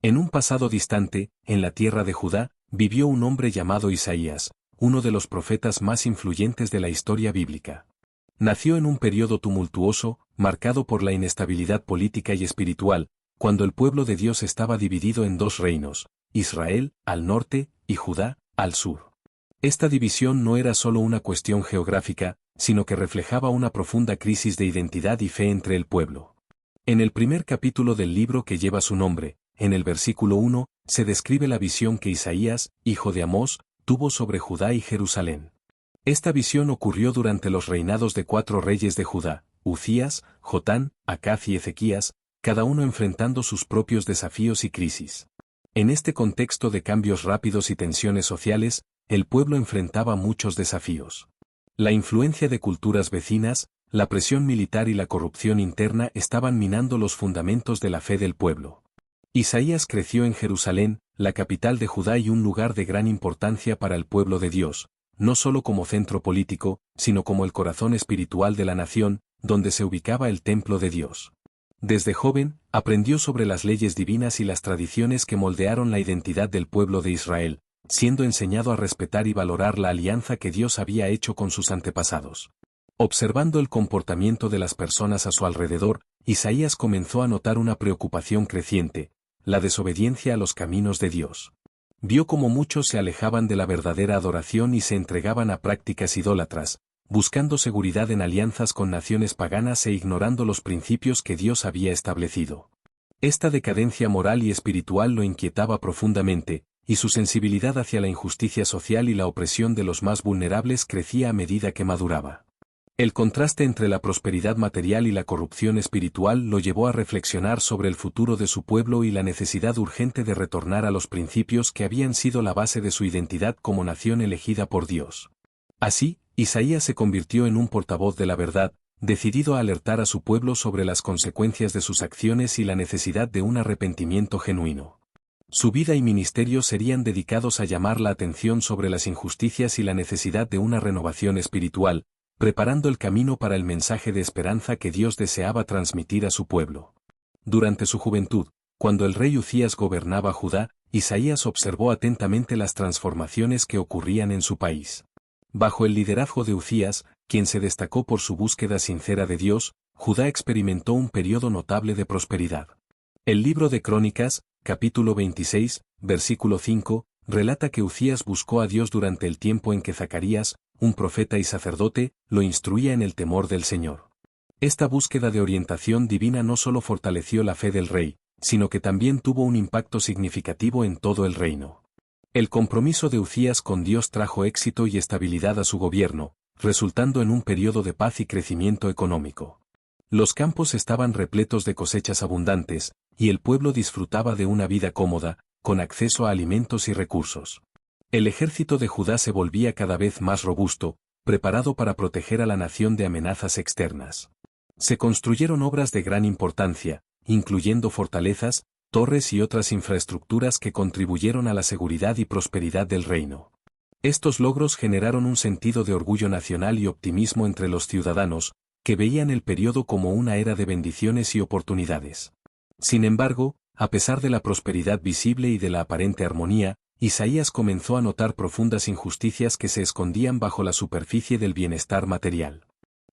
En un pasado distante, en la tierra de Judá, vivió un hombre llamado Isaías, uno de los profetas más influyentes de la historia bíblica. Nació en un periodo tumultuoso, marcado por la inestabilidad política y espiritual, cuando el pueblo de Dios estaba dividido en dos reinos, Israel, al norte, y Judá, al sur. Esta división no era solo una cuestión geográfica, sino que reflejaba una profunda crisis de identidad y fe entre el pueblo. En el primer capítulo del libro que lleva su nombre, en el versículo 1, se describe la visión que Isaías, hijo de Amós, tuvo sobre Judá y Jerusalén. Esta visión ocurrió durante los reinados de 4 reyes de Judá, Uzías, Jotán, Acaz y Ezequías, cada uno enfrentando sus propios desafíos y crisis. En este contexto de cambios rápidos y tensiones sociales, el pueblo enfrentaba muchos desafíos. La influencia de culturas vecinas, la presión militar y la corrupción interna estaban minando los fundamentos de la fe del pueblo. Isaías creció en Jerusalén, la capital de Judá y un lugar de gran importancia para el pueblo de Dios, no solo como centro político, sino como el corazón espiritual de la nación, donde se ubicaba el templo de Dios. Desde joven, aprendió sobre las leyes divinas y las tradiciones que moldearon la identidad del pueblo de Israel, siendo enseñado a respetar y valorar la alianza que Dios había hecho con sus antepasados. Observando el comportamiento de las personas a su alrededor, Isaías comenzó a notar una preocupación creciente, la desobediencia a los caminos de Dios. Vio cómo muchos se alejaban de la verdadera adoración y se entregaban a prácticas idólatras, buscando seguridad en alianzas con naciones paganas e ignorando los principios que Dios había establecido. Esta decadencia moral y espiritual lo inquietaba profundamente, y su sensibilidad hacia la injusticia social y la opresión de los más vulnerables crecía a medida que maduraba. El contraste entre la prosperidad material y la corrupción espiritual lo llevó a reflexionar sobre el futuro de su pueblo y la necesidad urgente de retornar a los principios que habían sido la base de su identidad como nación elegida por Dios. Así, Isaías se convirtió en un portavoz de la verdad, decidido a alertar a su pueblo sobre las consecuencias de sus acciones y la necesidad de un arrepentimiento genuino. Su vida y ministerio serían dedicados a llamar la atención sobre las injusticias y la necesidad de una renovación espiritual, preparando el camino para el mensaje de esperanza que Dios deseaba transmitir a su pueblo. Durante su juventud, cuando el rey Uzías gobernaba Judá, Isaías observó atentamente las transformaciones que ocurrían en su país. Bajo el liderazgo de Uzías, quien se destacó por su búsqueda sincera de Dios, Judá experimentó un periodo notable de prosperidad. El libro de Crónicas, capítulo 26, versículo 5, relata que Uzías buscó a Dios durante el tiempo en que Zacarías, un profeta y sacerdote, lo instruía en el temor del Señor. Esta búsqueda de orientación divina no solo fortaleció la fe del rey, sino que también tuvo un impacto significativo en todo el reino. El compromiso de Uzías con Dios trajo éxito y estabilidad a su gobierno, resultando en un periodo de paz y crecimiento económico. Los campos estaban repletos de cosechas abundantes, y el pueblo disfrutaba de una vida cómoda, con acceso a alimentos y recursos. El ejército de Judá se volvía cada vez más robusto, preparado para proteger a la nación de amenazas externas. Se construyeron obras de gran importancia, incluyendo fortalezas, torres y otras infraestructuras que contribuyeron a la seguridad y prosperidad del reino. Estos logros generaron un sentido de orgullo nacional y optimismo entre los ciudadanos, que veían el periodo como una era de bendiciones y oportunidades. Sin embargo, a pesar de la prosperidad visible y de la aparente armonía, Isaías comenzó a notar profundas injusticias que se escondían bajo la superficie del bienestar material.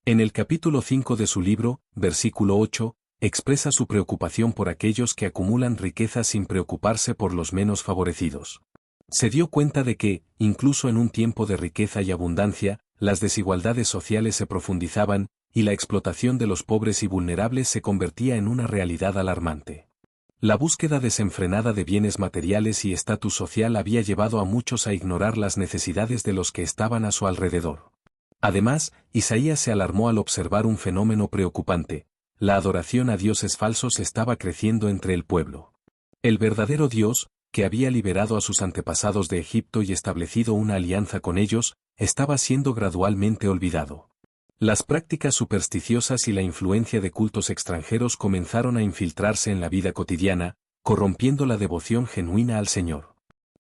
En el capítulo 5 de su libro, versículo 8, expresa su preocupación por aquellos que acumulan riqueza sin preocuparse por los menos favorecidos. Se dio cuenta de que, incluso en un tiempo de riqueza y abundancia, las desigualdades sociales se profundizaban, y la explotación de los pobres y vulnerables se convertía en una realidad alarmante. La búsqueda desenfrenada de bienes materiales y estatus social había llevado a muchos a ignorar las necesidades de los que estaban a su alrededor. Además, Isaías se alarmó al observar un fenómeno preocupante: la adoración a dioses falsos estaba creciendo entre el pueblo. El verdadero Dios, que había liberado a sus antepasados de Egipto y establecido una alianza con ellos, estaba siendo gradualmente olvidado. Las prácticas supersticiosas y la influencia de cultos extranjeros comenzaron a infiltrarse en la vida cotidiana, corrompiendo la devoción genuina al Señor.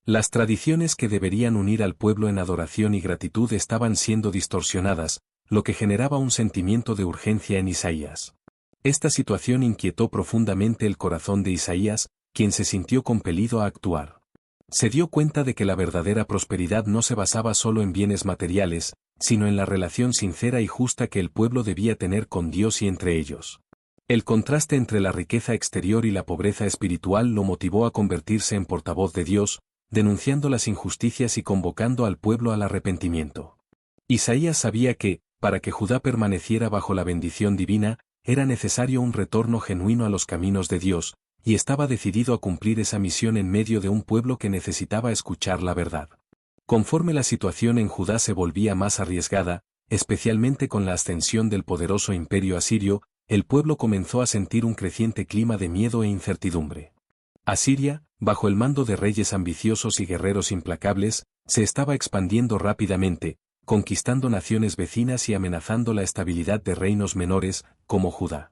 Las tradiciones que deberían unir al pueblo en adoración y gratitud estaban siendo distorsionadas, lo que generaba un sentimiento de urgencia en Isaías. Esta situación inquietó profundamente el corazón de Isaías, quien se sintió compelido a actuar. Se dio cuenta de que la verdadera prosperidad no se basaba solo en bienes materiales, sino en la relación sincera y justa que el pueblo debía tener con Dios y entre ellos. El contraste entre la riqueza exterior y la pobreza espiritual lo motivó a convertirse en portavoz de Dios, denunciando las injusticias y convocando al pueblo al arrepentimiento. Isaías sabía que, para que Judá permaneciera bajo la bendición divina, era necesario un retorno genuino a los caminos de Dios, y estaba decidido a cumplir esa misión en medio de un pueblo que necesitaba escuchar la verdad. Conforme la situación en Judá se volvía más arriesgada, especialmente con la ascensión del poderoso imperio asirio, el pueblo comenzó a sentir un creciente clima de miedo e incertidumbre. Asiria, bajo el mando de reyes ambiciosos y guerreros implacables, se estaba expandiendo rápidamente, conquistando naciones vecinas y amenazando la estabilidad de reinos menores, como Judá.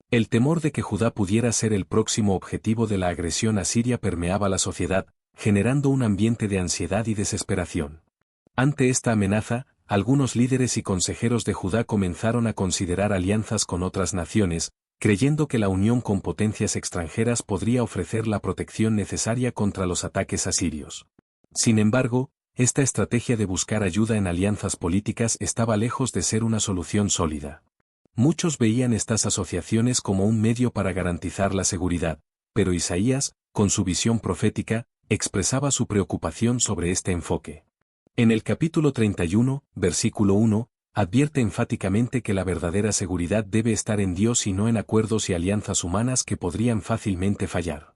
El temor de que Judá pudiera ser el próximo objetivo de la agresión asiria permeaba la sociedad, generando un ambiente de ansiedad y desesperación. Ante esta amenaza, algunos líderes y consejeros de Judá comenzaron a considerar alianzas con otras naciones, creyendo que la unión con potencias extranjeras podría ofrecer la protección necesaria contra los ataques asirios. Sin embargo, esta estrategia de buscar ayuda en alianzas políticas estaba lejos de ser una solución sólida. Muchos veían estas asociaciones como un medio para garantizar la seguridad, pero Isaías, con su visión profética, expresaba su preocupación sobre este enfoque. En el capítulo 31, versículo 1, advierte enfáticamente que la verdadera seguridad debe estar en Dios y no en acuerdos y alianzas humanas que podrían fácilmente fallar.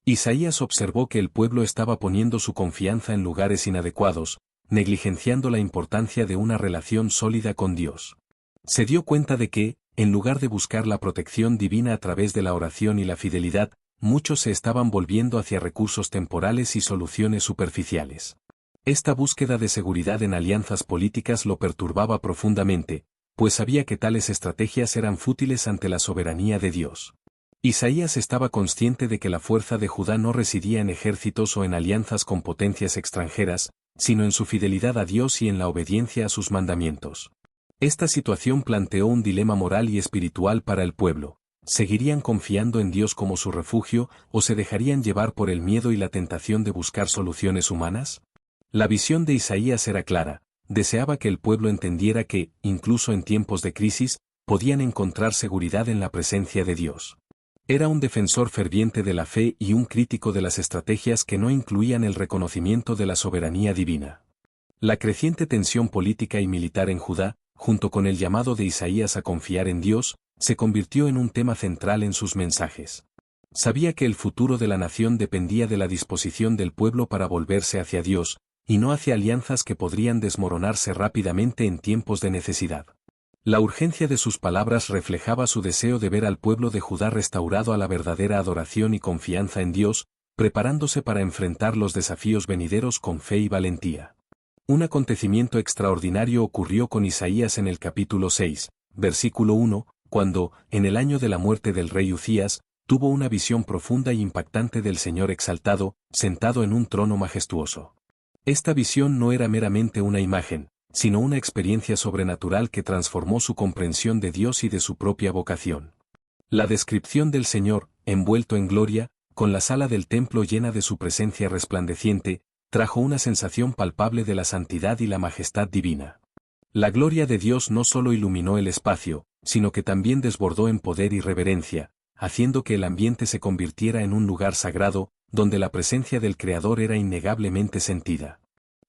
Isaías observó que el pueblo estaba poniendo su confianza en lugares inadecuados, negligenciando la importancia de una relación sólida con Dios. Se dio cuenta de que, en lugar de buscar la protección divina a través de la oración y la fidelidad, muchos se estaban volviendo hacia recursos temporales y soluciones superficiales. Esta búsqueda de seguridad en alianzas políticas lo perturbaba profundamente, pues sabía que tales estrategias eran fútiles ante la soberanía de Dios. Isaías estaba consciente de que la fuerza de Judá no residía en ejércitos o en alianzas con potencias extranjeras, sino en su fidelidad a Dios y en la obediencia a sus mandamientos. Esta situación planteó un dilema moral y espiritual para el pueblo. ¿Seguirían confiando en Dios como su refugio o se dejarían llevar por el miedo y la tentación de buscar soluciones humanas? La visión de Isaías era clara, deseaba que el pueblo entendiera que, incluso en tiempos de crisis, podían encontrar seguridad en la presencia de Dios. Era un defensor ferviente de la fe y un crítico de las estrategias que no incluían el reconocimiento de la soberanía divina. La creciente tensión política y militar en Judá, junto con el llamado de Isaías a confiar en Dios, se convirtió en un tema central en sus mensajes. Sabía que el futuro de la nación dependía de la disposición del pueblo para volverse hacia Dios, y no hacia alianzas que podrían desmoronarse rápidamente en tiempos de necesidad. La urgencia de sus palabras reflejaba su deseo de ver al pueblo de Judá restaurado a la verdadera adoración y confianza en Dios, preparándose para enfrentar los desafíos venideros con fe y valentía. Un acontecimiento extraordinario ocurrió con Isaías en el capítulo 6, versículo 1, cuando, en el año de la muerte del rey Uzías, tuvo una visión profunda y impactante del Señor exaltado, sentado en un trono majestuoso. Esta visión no era meramente una imagen, sino una experiencia sobrenatural que transformó su comprensión de Dios y de su propia vocación. La descripción del Señor, envuelto en gloria, con la sala del templo llena de su presencia resplandeciente, trajo una sensación palpable de la santidad y la majestad divina. La gloria de Dios no solo iluminó el espacio, sino que también desbordó en poder y reverencia, haciendo que el ambiente se convirtiera en un lugar sagrado, donde la presencia del Creador era innegablemente sentida.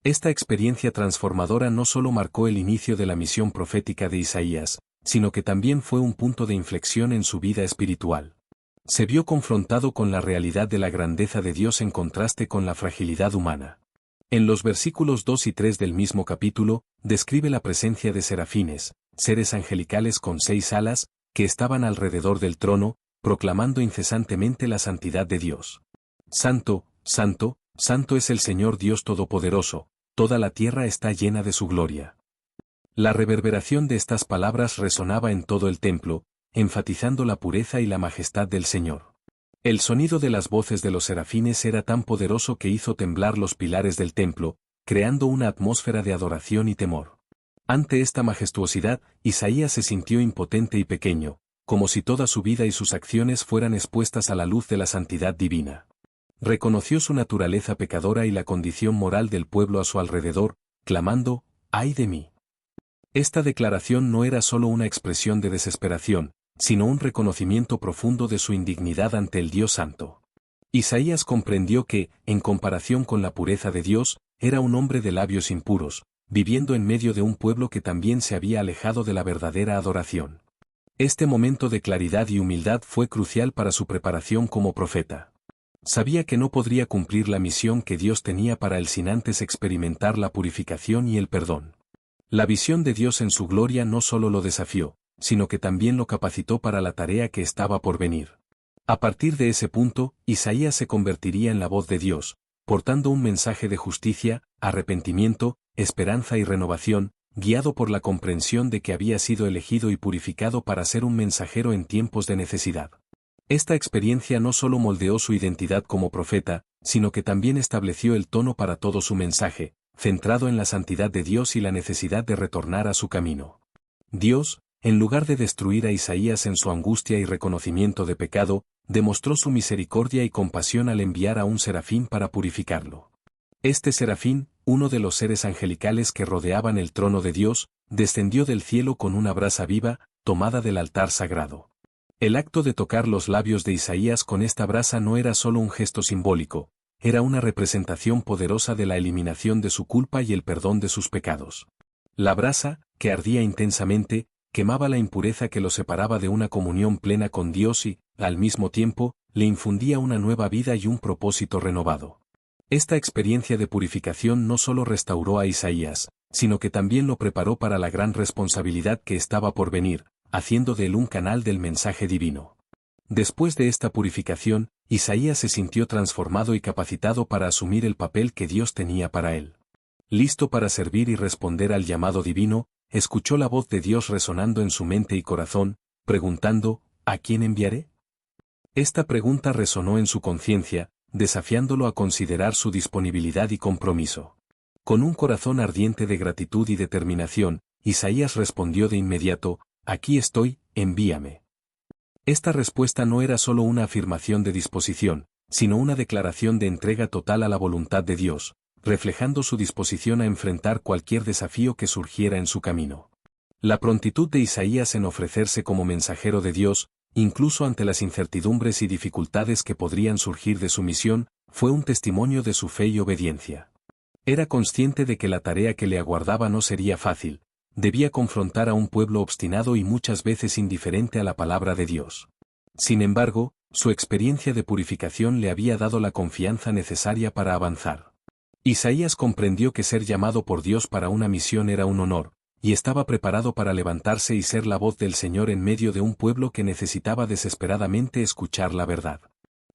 Esta experiencia transformadora no solo marcó el inicio de la misión profética de Isaías, sino que también fue un punto de inflexión en su vida espiritual. Se vio confrontado con la realidad de la grandeza de Dios en contraste con la fragilidad humana. En los versículos 2 y 3 del mismo capítulo, describe la presencia de serafines, seres angelicales con 6 alas, que estaban alrededor del trono, proclamando incesantemente la santidad de Dios. Santo, santo, santo es el Señor Dios Todopoderoso, toda la tierra está llena de su gloria. La reverberación de estas palabras resonaba en todo el templo, enfatizando la pureza y la majestad del Señor. El sonido de las voces de los serafines era tan poderoso que hizo temblar los pilares del templo, creando una atmósfera de adoración y temor. Ante esta majestuosidad, Isaías se sintió impotente y pequeño, como si toda su vida y sus acciones fueran expuestas a la luz de la santidad divina. Reconoció su naturaleza pecadora y la condición moral del pueblo a su alrededor, clamando, ¡ay de mí! Esta declaración no era solo una expresión de desesperación, sino un reconocimiento profundo de su indignidad ante el Dios Santo. Isaías comprendió que, en comparación con la pureza de Dios, era un hombre de labios impuros, viviendo en medio de un pueblo que también se había alejado de la verdadera adoración. Este momento de claridad y humildad fue crucial para su preparación como profeta. Sabía que no podría cumplir la misión que Dios tenía para él sin antes experimentar la purificación y el perdón. La visión de Dios en su gloria no solo lo desafió, sino que también lo capacitó para la tarea que estaba por venir. A partir de ese punto, Isaías se convertiría en la voz de Dios, portando un mensaje de justicia, arrepentimiento, esperanza y renovación, guiado por la comprensión de que había sido elegido y purificado para ser un mensajero en tiempos de necesidad. Esta experiencia no solo moldeó su identidad como profeta, sino que también estableció el tono para todo su mensaje, centrado en la santidad de Dios y la necesidad de retornar a su camino. Dios, en lugar de destruir a Isaías en su angustia y reconocimiento de pecado, demostró su misericordia y compasión al enviar a un serafín para purificarlo. Este serafín, uno de los seres angelicales que rodeaban el trono de Dios, descendió del cielo con una brasa viva, tomada del altar sagrado. El acto de tocar los labios de Isaías con esta brasa no era solo un gesto simbólico, era una representación poderosa de la eliminación de su culpa y el perdón de sus pecados. La brasa, que ardía intensamente, quemaba la impureza que lo separaba de una comunión plena con Dios y, al mismo tiempo, le infundía una nueva vida y un propósito renovado. Esta experiencia de purificación no solo restauró a Isaías, sino que también lo preparó para la gran responsabilidad que estaba por venir, haciendo de él un canal del mensaje divino. Después de esta purificación, Isaías se sintió transformado y capacitado para asumir el papel que Dios tenía para él. Listo para servir y responder al llamado divino, escuchó la voz de Dios resonando en su mente y corazón, preguntando, ¿a quién enviaré? Esta pregunta resonó en su conciencia, desafiándolo a considerar su disponibilidad y compromiso. Con un corazón ardiente de gratitud y determinación, Isaías respondió de inmediato, «Aquí estoy, envíame». Esta respuesta no era solo una afirmación de disposición, sino una declaración de entrega total a la voluntad de Dios, reflejando su disposición a enfrentar cualquier desafío que surgiera en su camino. La prontitud de Isaías en ofrecerse como mensajero de Dios, incluso ante las incertidumbres y dificultades que podrían surgir de su misión, fue un testimonio de su fe y obediencia. Era consciente de que la tarea que le aguardaba no sería fácil, debía confrontar a un pueblo obstinado y muchas veces indiferente a la palabra de Dios. Sin embargo, su experiencia de purificación le había dado la confianza necesaria para avanzar. Isaías comprendió que ser llamado por Dios para una misión era un honor, y estaba preparado para levantarse y ser la voz del Señor en medio de un pueblo que necesitaba desesperadamente escuchar la verdad.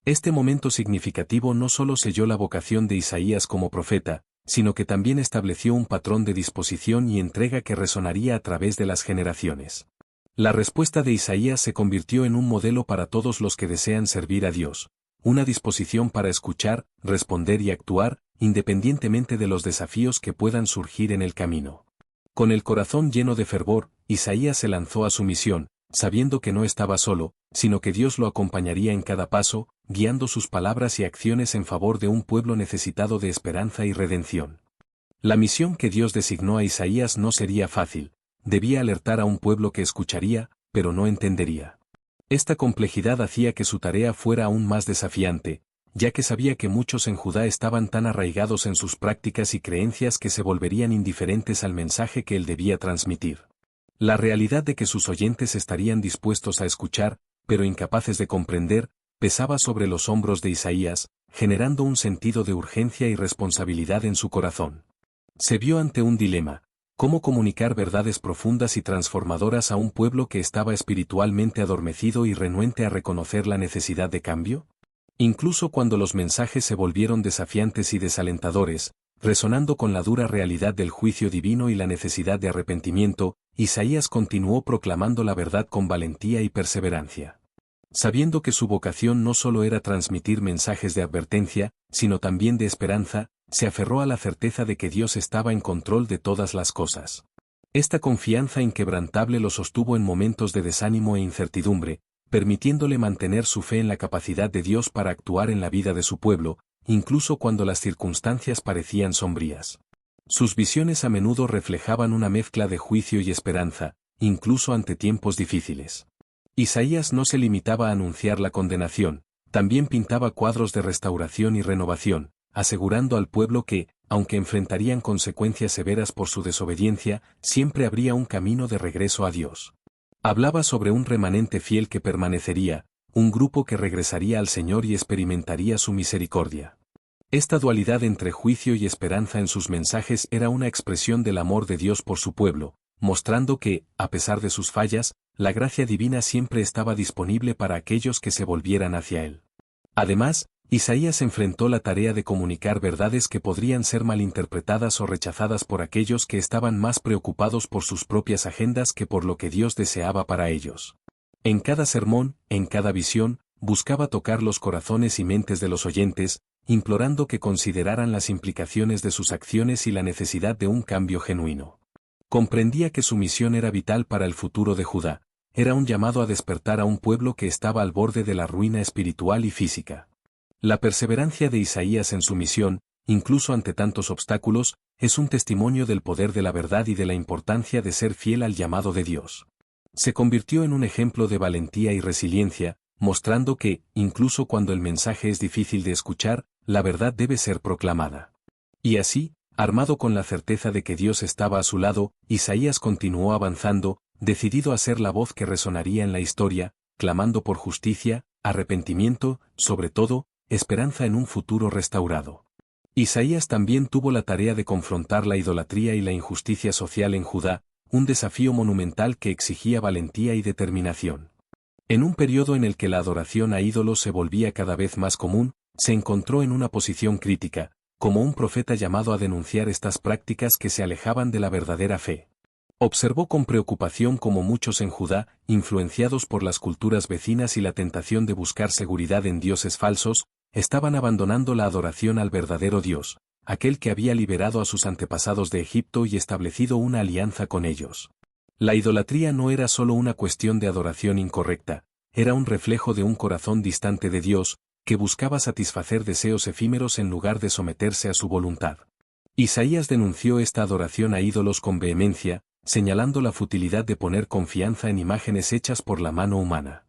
Este momento significativo no solo selló la vocación de Isaías como profeta, sino que también estableció un patrón de disposición y entrega que resonaría a través de las generaciones. La respuesta de Isaías se convirtió en un modelo para todos los que desean servir a Dios, una disposición para escuchar, responder y actuar, independientemente de los desafíos que puedan surgir en el camino. Con el corazón lleno de fervor, Isaías se lanzó a su misión, sabiendo que no estaba solo, sino que Dios lo acompañaría en cada paso, guiando sus palabras y acciones en favor de un pueblo necesitado de esperanza y redención. La misión que Dios designó a Isaías no sería fácil, debía alertar a un pueblo que escucharía, pero no entendería. Esta complejidad hacía que su tarea fuera aún más desafiante, ya que sabía que muchos en Judá estaban tan arraigados en sus prácticas y creencias que se volverían indiferentes al mensaje que él debía transmitir. La realidad de que sus oyentes estarían dispuestos a escuchar, pero incapaces de comprender, pesaba sobre los hombros de Isaías, generando un sentido de urgencia y responsabilidad en su corazón. Se vio ante un dilema: ¿cómo comunicar verdades profundas y transformadoras a un pueblo que estaba espiritualmente adormecido y renuente a reconocer la necesidad de cambio? Incluso cuando los mensajes se volvieron desafiantes y desalentadores, resonando con la dura realidad del juicio divino y la necesidad de arrepentimiento, Isaías continuó proclamando la verdad con valentía y perseverancia. Sabiendo que su vocación no solo era transmitir mensajes de advertencia, sino también de esperanza, se aferró a la certeza de que Dios estaba en control de todas las cosas. Esta confianza inquebrantable lo sostuvo en momentos de desánimo e incertidumbre, permitiéndole mantener su fe en la capacidad de Dios para actuar en la vida de su pueblo, incluso cuando las circunstancias parecían sombrías. Sus visiones a menudo reflejaban una mezcla de juicio y esperanza, incluso ante tiempos difíciles. Isaías no se limitaba a anunciar la condenación, también pintaba cuadros de restauración y renovación, asegurando al pueblo que, aunque enfrentarían consecuencias severas por su desobediencia, siempre habría un camino de regreso a Dios. Hablaba sobre un remanente fiel que permanecería, un grupo que regresaría al Señor y experimentaría su misericordia. Esta dualidad entre juicio y esperanza en sus mensajes era una expresión del amor de Dios por su pueblo, mostrando que, a pesar de sus fallas, la gracia divina siempre estaba disponible para aquellos que se volvieran hacia Él. Además, Isaías enfrentó la tarea de comunicar verdades que podrían ser malinterpretadas o rechazadas por aquellos que estaban más preocupados por sus propias agendas que por lo que Dios deseaba para ellos. En cada sermón, en cada visión, buscaba tocar los corazones y mentes de los oyentes, implorando que consideraran las implicaciones de sus acciones y la necesidad de un cambio genuino. Comprendía que su misión era vital para el futuro de Judá, era un llamado a despertar a un pueblo que estaba al borde de la ruina espiritual y física. La perseverancia de Isaías en su misión, incluso ante tantos obstáculos, es un testimonio del poder de la verdad y de la importancia de ser fiel al llamado de Dios. Se convirtió en un ejemplo de valentía y resiliencia, mostrando que, incluso cuando el mensaje es difícil de escuchar, la verdad debe ser proclamada. Y así, armado con la certeza de que Dios estaba a su lado, Isaías continuó avanzando, decidido a ser la voz que resonaría en la historia, clamando por justicia, arrepentimiento, sobre todo, esperanza en un futuro restaurado. Isaías también tuvo la tarea de confrontar la idolatría y la injusticia social en Judá, un desafío monumental que exigía valentía y determinación. En un periodo en el que la adoración a ídolos se volvía cada vez más común, se encontró en una posición crítica, como un profeta llamado a denunciar estas prácticas que se alejaban de la verdadera fe. Observó con preocupación cómo muchos en Judá, influenciados por las culturas vecinas y la tentación de buscar seguridad en dioses falsos, estaban abandonando la adoración al verdadero Dios, aquel que había liberado a sus antepasados de Egipto y establecido una alianza con ellos. La idolatría no era solo una cuestión de adoración incorrecta, era un reflejo de un corazón distante de Dios, que buscaba satisfacer deseos efímeros en lugar de someterse a su voluntad. Isaías denunció esta adoración a ídolos con vehemencia, señalando la futilidad de poner confianza en imágenes hechas por la mano humana.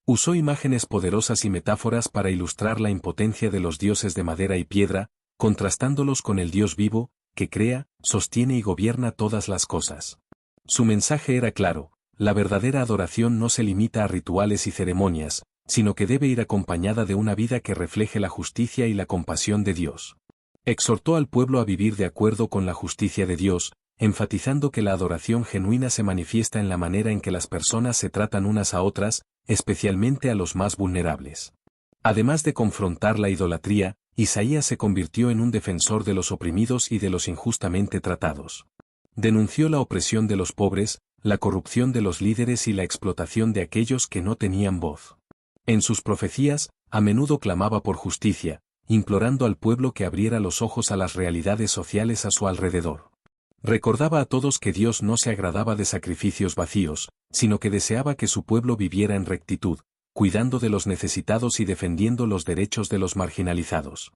Usó imágenes poderosas y metáforas para ilustrar la impotencia de los dioses de madera y piedra, contrastándolos con el Dios vivo, que crea, sostiene y gobierna todas las cosas. Su mensaje era claro: la verdadera adoración no se limita a rituales y ceremonias, sino que debe ir acompañada de una vida que refleje la justicia y la compasión de Dios. Exhortó al pueblo a vivir de acuerdo con la justicia de Dios, enfatizando que la adoración genuina se manifiesta en la manera en que las personas se tratan unas a otras, especialmente a los más vulnerables. Además de confrontar la idolatría, Isaías se convirtió en un defensor de los oprimidos y de los injustamente tratados. Denunció la opresión de los pobres, la corrupción de los líderes y la explotación de aquellos que no tenían voz. En sus profecías, a menudo clamaba por justicia, implorando al pueblo que abriera los ojos a las realidades sociales a su alrededor. Recordaba a todos que Dios no se agradaba de sacrificios vacíos, sino que deseaba que su pueblo viviera en rectitud, cuidando de los necesitados y defendiendo los derechos de los marginalizados.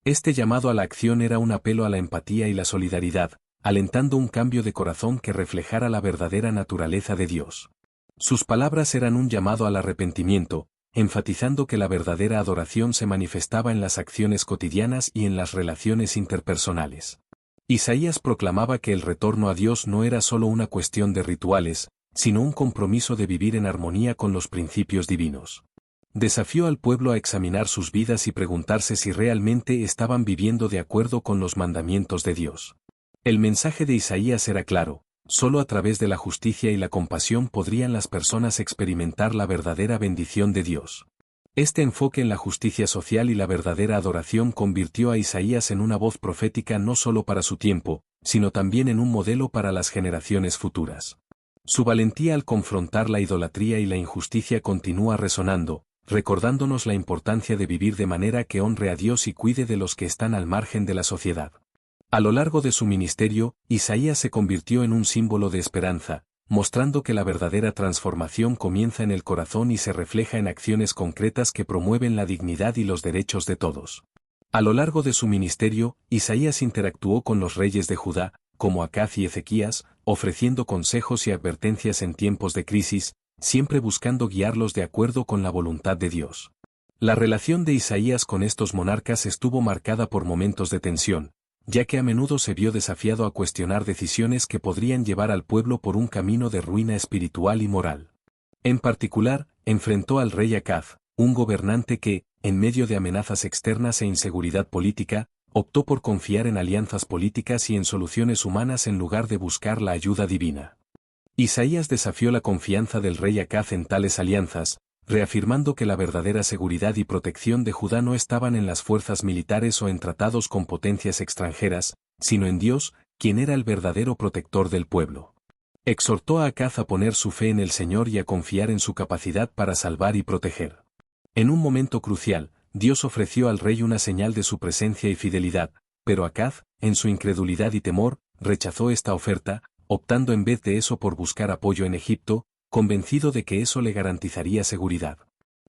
Este llamado a la acción era un apelo a la empatía y la solidaridad, alentando un cambio de corazón que reflejara la verdadera naturaleza de Dios. Sus palabras eran un llamado al arrepentimiento, enfatizando que la verdadera adoración se manifestaba en las acciones cotidianas y en las relaciones interpersonales. Isaías proclamaba que el retorno a Dios no era solo una cuestión de rituales, sino un compromiso de vivir en armonía con los principios divinos. Desafió al pueblo a examinar sus vidas y preguntarse si realmente estaban viviendo de acuerdo con los mandamientos de Dios. El mensaje de Isaías era claro: solo a través de la justicia y la compasión podrían las personas experimentar la verdadera bendición de Dios. Este enfoque en la justicia social y la verdadera adoración convirtió a Isaías en una voz profética no solo para su tiempo, sino también en un modelo para las generaciones futuras. Su valentía al confrontar la idolatría y la injusticia continúa resonando, recordándonos la importancia de vivir de manera que honre a Dios y cuide de los que están al margen de la sociedad. A lo largo de su ministerio, Isaías se convirtió en un símbolo de esperanza, mostrando que la verdadera transformación comienza en el corazón y se refleja en acciones concretas que promueven la dignidad y los derechos de todos. A lo largo de su ministerio, Isaías interactuó con los reyes de Judá, como Acaz y Ezequías, ofreciendo consejos y advertencias en tiempos de crisis, siempre buscando guiarlos de acuerdo con la voluntad de Dios. La relación de Isaías con estos monarcas estuvo marcada por momentos de tensión, ya que a menudo se vio desafiado a cuestionar decisiones que podrían llevar al pueblo por un camino de ruina espiritual y moral. En particular, enfrentó al rey Acaz, un gobernante que, en medio de amenazas externas e inseguridad política, optó por confiar en alianzas políticas y en soluciones humanas en lugar de buscar la ayuda divina. Isaías desafió la confianza del rey Acaz en tales alianzas, reafirmando que la verdadera seguridad y protección de Judá no estaban en las fuerzas militares o en tratados con potencias extranjeras, sino en Dios, quien era el verdadero protector del pueblo. Exhortó a Acaz a poner su fe en el Señor y a confiar en su capacidad para salvar y proteger. En un momento crucial, Dios ofreció al rey una señal de su presencia y fidelidad, pero Acaz, en su incredulidad y temor, rechazó esta oferta, optando en vez de eso por buscar apoyo en Egipto, convencido de que eso le garantizaría seguridad.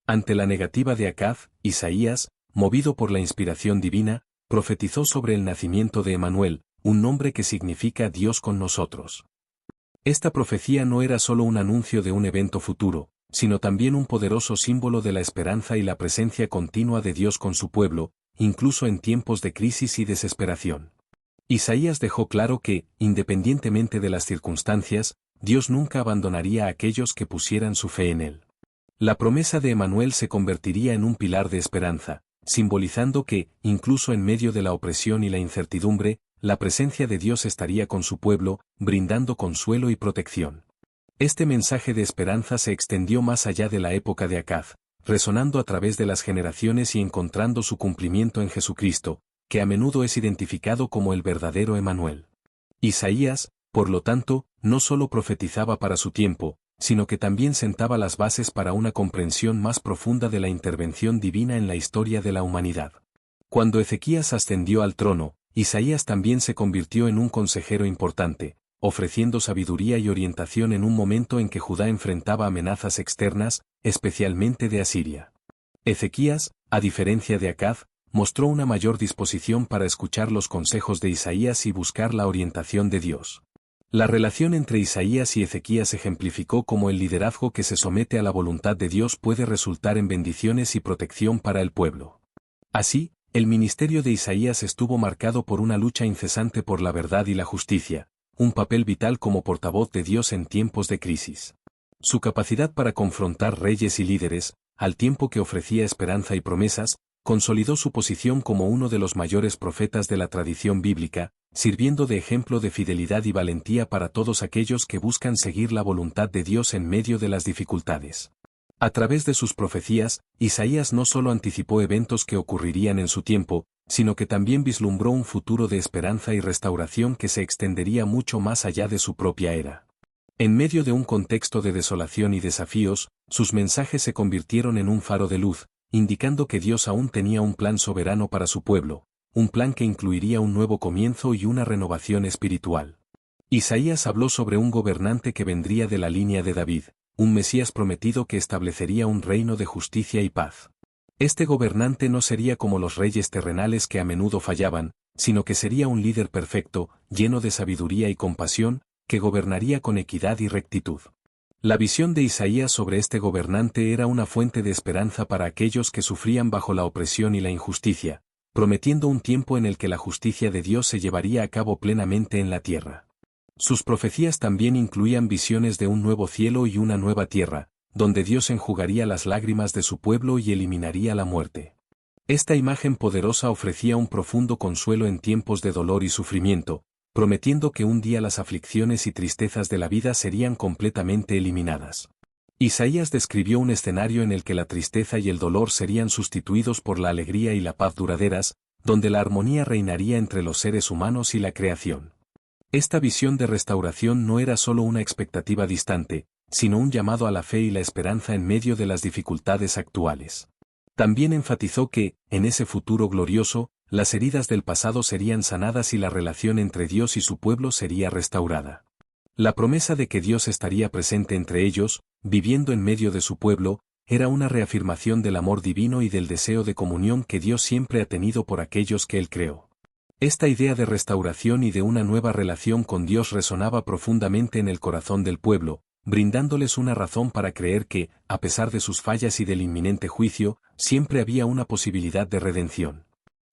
Ante la negativa de Acaz, Isaías, movido por la inspiración divina, profetizó sobre el nacimiento de Emanuel, un nombre que significa Dios con nosotros. Esta profecía no era solo un anuncio de un evento futuro, sino también un poderoso símbolo de la esperanza y la presencia continua de Dios con su pueblo, incluso en tiempos de crisis y desesperación. Isaías dejó claro que, independientemente de las circunstancias, Dios nunca abandonaría a aquellos que pusieran su fe en él. La promesa de Emanuel se convertiría en un pilar de esperanza, simbolizando que, incluso en medio de la opresión y la incertidumbre, la presencia de Dios estaría con su pueblo, brindando consuelo y protección. Este mensaje de esperanza se extendió más allá de la época de Acaz, resonando a través de las generaciones y encontrando su cumplimiento en Jesucristo, que a menudo es identificado como el verdadero Emanuel. Isaías, por lo tanto, no solo profetizaba para su tiempo, sino que también sentaba las bases para una comprensión más profunda de la intervención divina en la historia de la humanidad. Cuando Ezequías ascendió al trono, Isaías también se convirtió en un consejero importante, ofreciendo sabiduría y orientación en un momento en que Judá enfrentaba amenazas externas, especialmente de Asiria. Ezequías, a diferencia de Acaz, mostró una mayor disposición para escuchar los consejos de Isaías y buscar la orientación de Dios. La relación entre Isaías y Ezequías ejemplificó cómo el liderazgo que se somete a la voluntad de Dios puede resultar en bendiciones y protección para el pueblo. Así, el ministerio de Isaías estuvo marcado por una lucha incesante por la verdad y la justicia, un papel vital como portavoz de Dios en tiempos de crisis. Su capacidad para confrontar reyes y líderes, al tiempo que ofrecía esperanza y promesas, consolidó su posición como uno de los mayores profetas de la tradición bíblica, sirviendo de ejemplo de fidelidad y valentía para todos aquellos que buscan seguir la voluntad de Dios en medio de las dificultades. A través de sus profecías, Isaías no solo anticipó eventos que ocurrirían en su tiempo, sino que también vislumbró un futuro de esperanza y restauración que se extendería mucho más allá de su propia era. En medio de un contexto de desolación y desafíos, sus mensajes se convirtieron en un faro de luz, indicando que Dios aún tenía un plan soberano para su pueblo, un plan que incluiría un nuevo comienzo y una renovación espiritual. Isaías habló sobre un gobernante que vendría de la línea de David, un Mesías prometido que establecería un reino de justicia y paz. Este gobernante no sería como los reyes terrenales que a menudo fallaban, sino que sería un líder perfecto, lleno de sabiduría y compasión, que gobernaría con equidad y rectitud. La visión de Isaías sobre este gobernante era una fuente de esperanza para aquellos que sufrían bajo la opresión y la injusticia, prometiendo un tiempo en el que la justicia de Dios se llevaría a cabo plenamente en la tierra. Sus profecías también incluían visiones de un nuevo cielo y una nueva tierra, donde Dios enjugaría las lágrimas de su pueblo y eliminaría la muerte. Esta imagen poderosa ofrecía un profundo consuelo en tiempos de dolor y sufrimiento, prometiendo que un día las aflicciones y tristezas de la vida serían completamente eliminadas. Isaías describió un escenario en el que la tristeza y el dolor serían sustituidos por la alegría y la paz duraderas, donde la armonía reinaría entre los seres humanos y la creación. Esta visión de restauración no era solo una expectativa distante, sino un llamado a la fe y la esperanza en medio de las dificultades actuales. También enfatizó que, en ese futuro glorioso, las heridas del pasado serían sanadas y la relación entre Dios y su pueblo sería restaurada. La promesa de que Dios estaría presente entre ellos, viviendo en medio de su pueblo, era una reafirmación del amor divino y del deseo de comunión que Dios siempre ha tenido por aquellos que Él creó. Esta idea de restauración y de una nueva relación con Dios resonaba profundamente en el corazón del pueblo, brindándoles una razón para creer que, a pesar de sus fallas y del inminente juicio, siempre había una posibilidad de redención.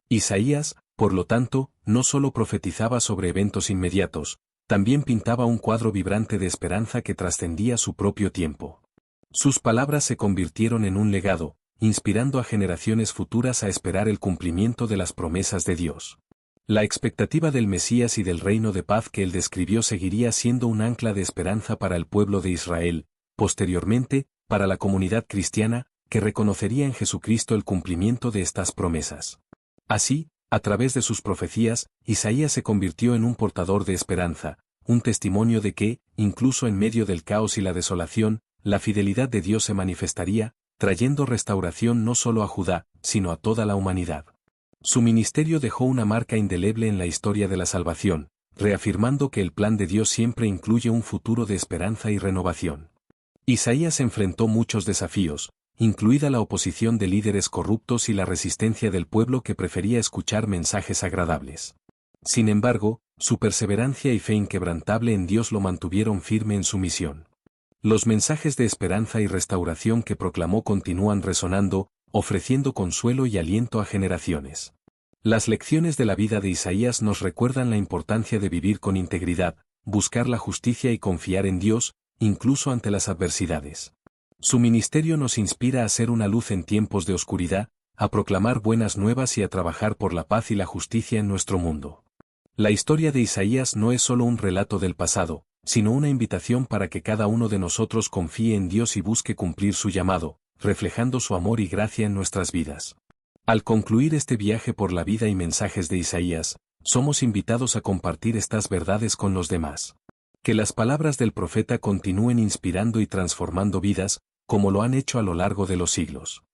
Isaías, por lo tanto, no solo profetizaba sobre eventos inmediatos, también pintaba un cuadro vibrante de esperanza que trascendía su propio tiempo. Sus palabras se convirtieron en un legado, inspirando a generaciones futuras a esperar el cumplimiento de las promesas de Dios. La expectativa del Mesías y del reino de paz que él describió seguiría siendo un ancla de esperanza para el pueblo de Israel, posteriormente, para la comunidad cristiana, que reconocería en Jesucristo el cumplimiento de estas promesas. Así, a través de sus profecías, Isaías se convirtió en un portador de esperanza, un testimonio de que, incluso en medio del caos y la desolación, la fidelidad de Dios se manifestaría, trayendo restauración no solo a Judá, sino a toda la humanidad. Su ministerio dejó una marca indeleble en la historia de la salvación, reafirmando que el plan de Dios siempre incluye un futuro de esperanza y renovación. Isaías enfrentó muchos desafíos, incluida la oposición de líderes corruptos y la resistencia del pueblo que prefería escuchar mensajes agradables. Sin embargo, su perseverancia y fe inquebrantable en Dios lo mantuvieron firme en su misión. Los mensajes de esperanza y restauración que proclamó continúan resonando, ofreciendo consuelo y aliento a generaciones. Las lecciones de la vida de Isaías nos recuerdan la importancia de vivir con integridad, buscar la justicia y confiar en Dios, incluso ante las adversidades. Su ministerio nos inspira a ser una luz en tiempos de oscuridad, a proclamar buenas nuevas y a trabajar por la paz y la justicia en nuestro mundo. La historia de Isaías no es solo un relato del pasado, sino una invitación para que cada uno de nosotros confíe en Dios y busque cumplir su llamado, reflejando su amor y gracia en nuestras vidas. Al concluir este viaje por la vida y mensajes de Isaías, somos invitados a compartir estas verdades con los demás. Que las palabras del profeta continúen inspirando y transformando vidas, como lo han hecho a lo largo de los siglos.